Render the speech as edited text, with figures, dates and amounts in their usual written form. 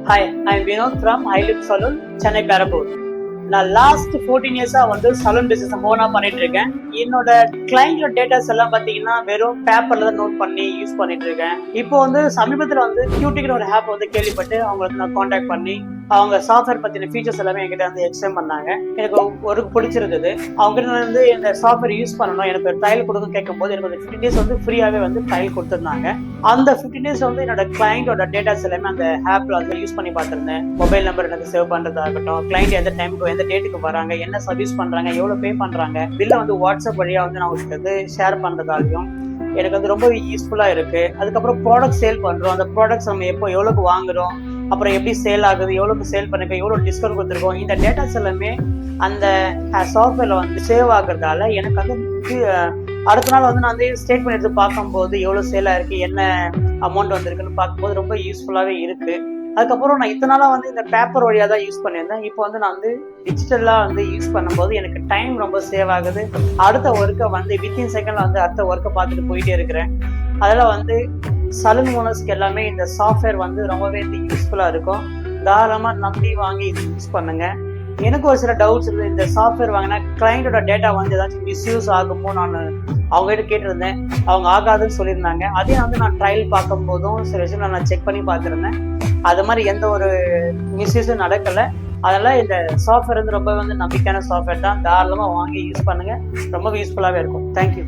Hi, I'm Vinod from Highlight Salon, Chennai Parapur. நான் last 14 இயர்ஸா வந்து சலூன் பிசினஸ் ஓனா பண்ணிட்டு இருக்கேன். என்னோட கிளைண்டோட டேட்டாஸ் எல்லாம் பாத்தீங்கன்னா வெறும் பேப்பர்ல தான் நோட் பண்ணி யூஸ் பண்ணிட்டு இருக்கேன். இப்போ வந்து சமீபத்துல வந்து கியூட்டிக்கு ஒரு ஆப் வந்து கேள்விப்பட்டு அவங்களுக்கு நான் காண்டாக்ட் பண்ணி அவங்க சாஃப்ட்வேர் பத்தின ஃபீச்சர்ஸ் எல்லாமே என்கிட்ட வந்து எக்ஸ்பிளைன் பண்ணாங்க. எனக்கு ஒரு பிடிச்சிருந்தது. அவங்க வந்து இந்த சாஃப்ட்வேர் யூஸ் பண்ணணும், எனக்கு ட்ரையல் கொடுக்க கேட்கும் போது எனக்கு 15 டேஸ் வந்து ஃப்ரீயாவே வந்து ட்ரையல் கொடுத்துருந்தாங்க. அந்த 15 டேஸ் வந்து என்னோட கிளைண்டோட டேட்டாஸ் எல்லாமே அந்த ஆப்ல வந்து யூஸ் பண்ணி பார்த்திருந்தேன். மொபைல் நம்பர் எனக்கு சேவ் பண்றதாகட்டும், கிளைண்ட் எந்த டைமுக்கு எந்த டேட்டுக்கு வராங்க, என்ன சர்வீஸ் பண்றாங்க, எவ்வளவு பே பண்றாங்க, பில்ல வந்து வாட்ஸ்அப் வழியா வந்து நான் உங்களுக்கு வந்து ஷேர் பண்றதாலையும் எனக்கு வந்து ரொம்ப யூஸ்ஃபுல்லா இருக்கு. அதுக்கப்புறம் ப்ராடக்ட் சேல் பண்றோம், அந்த ப்ராடக்ட்ஸ் நம்ம எப்போ எவ்வளவுக்கு வாங்குறோம், அப்புறம் எப்படி சேல் ஆகுது, எவ்வளவுக்கு சேல் பண்ணிருக்கோம், எவ்வளவு டிஸ்கவுண்ட் கொடுத்துருக்கோம், இந்த டேட்டாஸ் எல்லாமே அந்த சாஃப்ட்வேர்ல வந்து சேவ் ஆகுறதால எனக்கு வந்து அடுத்த நாள் வந்து நான் வந்து ஸ்டேட்மெண்ட் எடுத்து பார்க்கும்போது எவ்வளவு சேல் ஆயிருக்கு, என்ன அமௌண்ட் வந்திருக்குன்னு பார்க்கும்போது ரொம்ப யூஸ்ஃபுல்லாவே இருக்கு. அதுக்கப்புறம் நான் இத்தனை நாளா வந்து இந்த பேப்பர் வழியா தான் யூஸ் பண்ணியிருந்தேன். இப்போ வந்து நான் வந்து டிஜிட்டலா வந்து யூஸ் பண்ணும்போது எனக்கு டைம் ரொம்ப சேவ் ஆகுது. அடுத்த ஒர்க்கை வந்து வித்தின் செகண்ட்ல வந்து அடுத்த ஒர்க்கை பார்த்துட்டு போயிட்டே இருக்கிறேன். அதெல்லாம் வந்து சலூன் ஓனர்ஸ்க்கு எல்லாமே இந்த சாஃப்ட்வேர் வந்து ரொம்பவே யூஸ்ஃபுல்லா இருக்கும். தாராளமா நம்பி வாங்கி இது யூஸ் பண்ணுங்க. எனக்கு ஒரு சில டவுட்ஸ் இருக்குது. இந்த சாஃப்ட்வேர் வாங்கினா கிளைண்டோட டேட்டா வந்து ஏதாச்சும் மிஸ்யூஸ் ஆகுமோ நான் அவங்ககிட்ட கேட்டிருந்தேன். அவங்க ஆகாதுன்னு சொல்லியிருந்தாங்க. அதே வந்து நான் ட்ரையல் பார்க்கும் போதும் சில விஷயம் நான் செக் பண்ணி பார்த்துருந்தேன். அது மாதிரி எந்த ஒரு மிஸ்யூஸும் நடக்கலை. அதெல்லாம் இந்த சாஃப்ட்வேர் வந்து ரொம்ப வந்து நம்பிக்கையான சாஃப்ட்வேர் தான். தாராளமாக வாங்கி யூஸ் பண்ணுங்க, ரொம்ப யூஸ்ஃபுல்லாகவே இருக்கும். தேங்க்யூ.